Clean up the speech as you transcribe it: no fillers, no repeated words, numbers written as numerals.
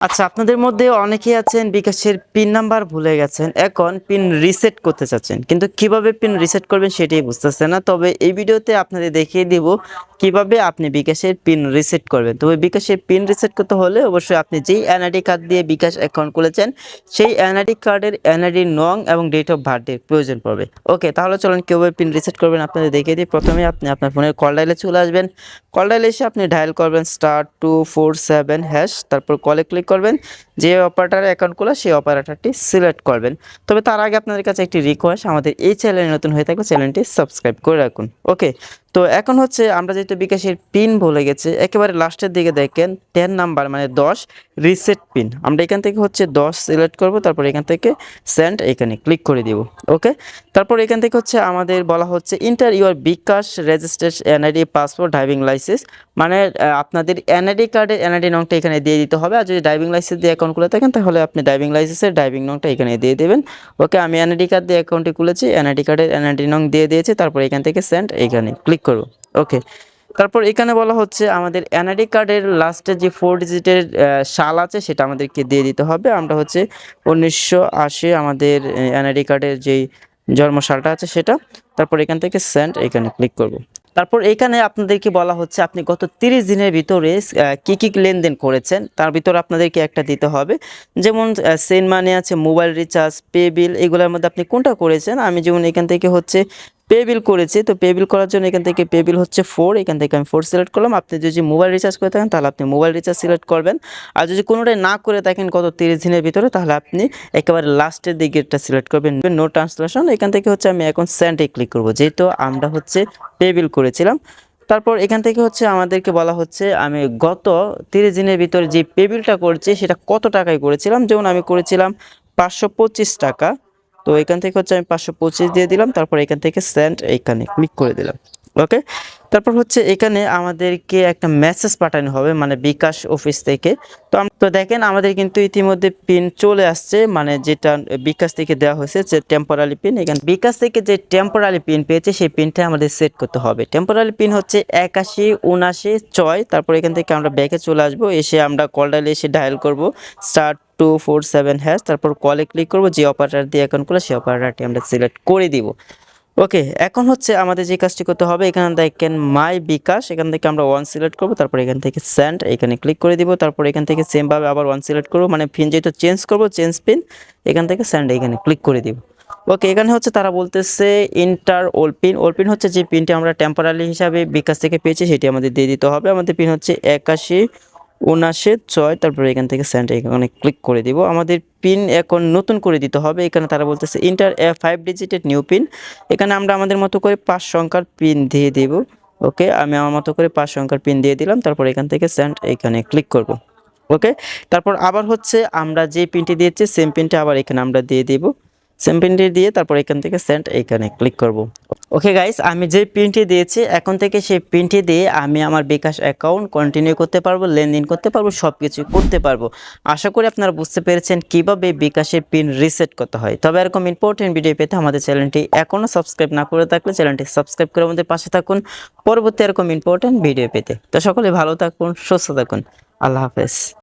আচ্ছা, আপনাদের মধ্যে অনেকেই আছেন বিকাশের পিন নাম্বার ভুলে গেছেন। এখন পিন রিসেট করতে চাচ্ছেন। কিন্তু কিভাবে পিন রিসেট করবেন সেটাই বুঝতেছেন না। তবে এই ভিডিওতে আপনাদের দেখিয়ে দিব কিভাবে আপনি বিকাশের পিন রিসেট করবেন। তবে বিকাশের পিন রিসেট করতে হলে অবশ্যই আপনি যেই এনআইডি কার্ড দিয়ে বিকাশ অ্যাকাউন্ট খুলেছেন সেই এনআইডি কার্ডের এনআইডি নং এবং ডেট অফ বার্থের প্রয়োজন পড়বে। ওকে, তাহলে চলুন কিভাবে পিন রিসেট করবেন আপনাদের দেখিয়ে দিই। প্রথমে আপনি আপনার ফোনের কল ডায়ালে চলে আসবেন। কল ডায়ালে এসে আপনি ডায়াল করবেন *247#, তারপর কলে ক্লিক করবেন। যে অপারেটরে অ্যাকাউন্ট খোলা সেই অপারেটরটি সিলেক্ট করবেন। তবে তার আগে আপনাদের কাছে একটি রিকোয়েস্ট, আমাদের এই চ্যানেলে নতুন হয়ে থাকলে চ্যানেলটি সাবস্ক্রাইব করে রাখুন। ওকে, তো এখন হচ্ছে আমরা যেহেতু বিকাশের পিন ভুলে গেছি, একেবারে লাস্টের দিকে দেখেন 10 নাম্বার মানে 10 রিসেট পিন। আমরা এখান থেকে হচ্ছে 10 সিলেক্ট করব, তারপর এখান থেকে সেন্ড এখানে ক্লিক করে দিব। ওকে, তারপর এখান থেকে হচ্ছে আমাদের বলা হচ্ছে enter your bKash registration NID passport driving licence, মানে আপনাদের এনআইডি কার্ডের এনআইডি নংটা এখানে দিয়ে দিতে হবে। আর যদি ড্রাইভিং লাইসেন্স দিয়ে অ্যাকাউন্ট খুলে থাকেন তাহলে আপনি ড্রাইভিং লাইসেন্সের ড্রাইভিং নংটা এখানে দিয়ে দেবেন। ওকে, আমি এনআইডি কার্ড দিয়ে অ্যাকাউন্টটি খুলেছি, এনআইডি কার্ডের এনআইডি নং দিয়ে দিয়েছি, তারপর এখান থেকে সেন্ড এখানে ক্লিক করব। ওকে, তারপর এখানে বলা হচ্ছে আমাদের এনআইডি কার্ডের লাস্টে যে 4 ডিজিটের সাল আছে সেটা আমাদেরকে দিয়ে দিতে হবে। আমরা হচ্ছে 1980 আমাদের এনআইডি কার্ডের যেই জন্ম সালটা আছে সেটা। তারপর এখান থেকে সেন্ড এখানে ক্লিক করব। তারপর এখানে আপনাদেরকে বলা হচ্ছে আপনি গত 30 দিনের ভিতরে কি লেনদেন করেছেন তার ভিতরে আপনাদেরকে একটা দিতে হবে। যেমন সেন্ড মানি আছে, মোবাইল রিচার্জ, পে বিল, এগুলোর মধ্যে আপনি কোনটা করেছেন। আমি যেমন এখান থেকে হচ্ছে পে বিল করেছি, তো পে বিল করার জন্য এখান থেকে পে বিল হচ্ছে 4, এখান থেকে আমি 4 সিলেক্ট করলাম। আপনি যদি মোবাইল রিচার্জ করে থাকেন তাহলে আপনি মোবাইল রিচার্জ সিলেক্ট করবেন। আর যদি কোনোটাই না করে থাকেন গত 30 দিনের ভিতরে তাহলে আপনি একেবারে লাস্টের দিকেরটা সিলেক্ট করবেন, নো ট্রান্সলেশন। এখান থেকে হচ্ছে আমি এখন সেন্ডে ক্লিক করব, যেহেতু আমরা হচ্ছে পে বিল করেছিলাম। তারপর এখান থেকে হচ্ছে আমাদেরকে বলা হচ্ছে আমি গত 30 দিনের ভিতরে যে পে বিলটা করছি সেটা কত টাকায় করেছিলাম। যেমন আমি করেছিলাম 525 টাকা, তো এখান থেকে হচ্ছে আমি 525 দিয়ে দিলাম। তারপর এখান থেকে সেন্ড এইখানে ক্লিক করে দিলাম। ওকে, তারপর হচ্ছে এখানে আমাদেরকে একটা মেসেজ পাঠানো হবে মানে বিকাশ অফিস থেকে। তো দেখেন আমাদের কিন্তু ইতিমধ্যে পিন চলে আসছে, মানে যেটা বিকাশ থেকে দেওয়া হয়েছে যে টেম্পোরারি পিন। এখানে বিকাশ থেকে যে টেম্পোরারি পিন পেয়েছে সেই পিনটা আমাদের সেট করতে হবে। টেম্পোরারি পিন হচ্ছে 8179 তারপর এখান থেকে আমরা ব্যাকে চলে আসবো, এসে আমরা কল ডায়ালে এসে ডায়াল করব *247#, তারপর কলে ক্লিক করব। যে অপারেটর দিয়ে অ্যাকাউন্ট করলে সেই অপারেটরটি আমরা সিলেক্ট করে দিব। ওকে, এখন হচ্ছে আমাদের যে কাজটি করতে হবে, এখানে দেখেন মাই বিকাশ, এখান থেকে আমরা 1 সিলেক্ট করব, তারপর এখান থেকে সেন্ড এখানে ক্লিক করে দিব। তারপর এখান থেকে সেম ভাবে আবার 1 সিলেক্ট করব, মানে পিন যেহেতু চেঞ্জ করব, চেঞ্জ পিন, এখান থেকে সেন্ড এখানে ক্লিক করে দিব। ওকে, এখানে হচ্ছে তারা বলতেছে inter old pin. Old pin হচ্ছে যে পিনটি আমরা টেম্পোরারি হিসাবে বিকাশ থেকে পেয়েছি সেটি আমাদের দিয়ে দিতে হবে। আমাদের পিন হচ্ছে 8179, তারপর এখান থেকে সেন্ড এখানে ক্লিক করে দিব। আমাদের পিন এখন নতুন করে দিতে হবে। এখানে তারা বলতেছে ইন্টার 5 ডিজিটেড নিউ পিন। এখানে আমরা আমাদের মতো করে 5 সংখ্যার পিন দিয়ে দেব। ওকে, আমি আমার মতো করে 5 সংখ্যার পিন দিয়ে দিলাম। তারপর এখান থেকে সেন্ড এখানে ক্লিক করব। ওকে, তারপর আবার হচ্ছে আমরা যে পিনটি দিয়েছি সেম পিনটা আবার এখানে আমরা দিয়ে দিব। সেম পিনটি দিয়ে তারপর এখান থেকে সেন্ড এখানে ক্লিক করব। ওকে গাইস, আমি যে পিনটি দিয়েছি এখন থেকে সেই পিনটি দিয়ে আমি আমার বিকাশ অ্যাকাউন্ট কন্টিনিউ করতে পারবো, লেনদেন করতে পারবো, সব কিছু করতে পারবো। আশা করি আপনারা বুঝতে পেরেছেন কিভাবে বিকাশের পিন রিসেট করতে হয়। তবে এরকম ইম্পর্টেন্ট ভিডিও পেতে আমাদের চ্যানেলটি এখনও সাবস্ক্রাইব না করে থাকলে চ্যানেলটি সাবস্ক্রাইব করে আমাদের পাশে থাকুন পরবর্তী এরকম ইম্পর্টেন্ট ভিডিও পেতে। তো সকলে ভালো থাকুন, সুস্থ থাকুন, আল্লাহ হাফেজ।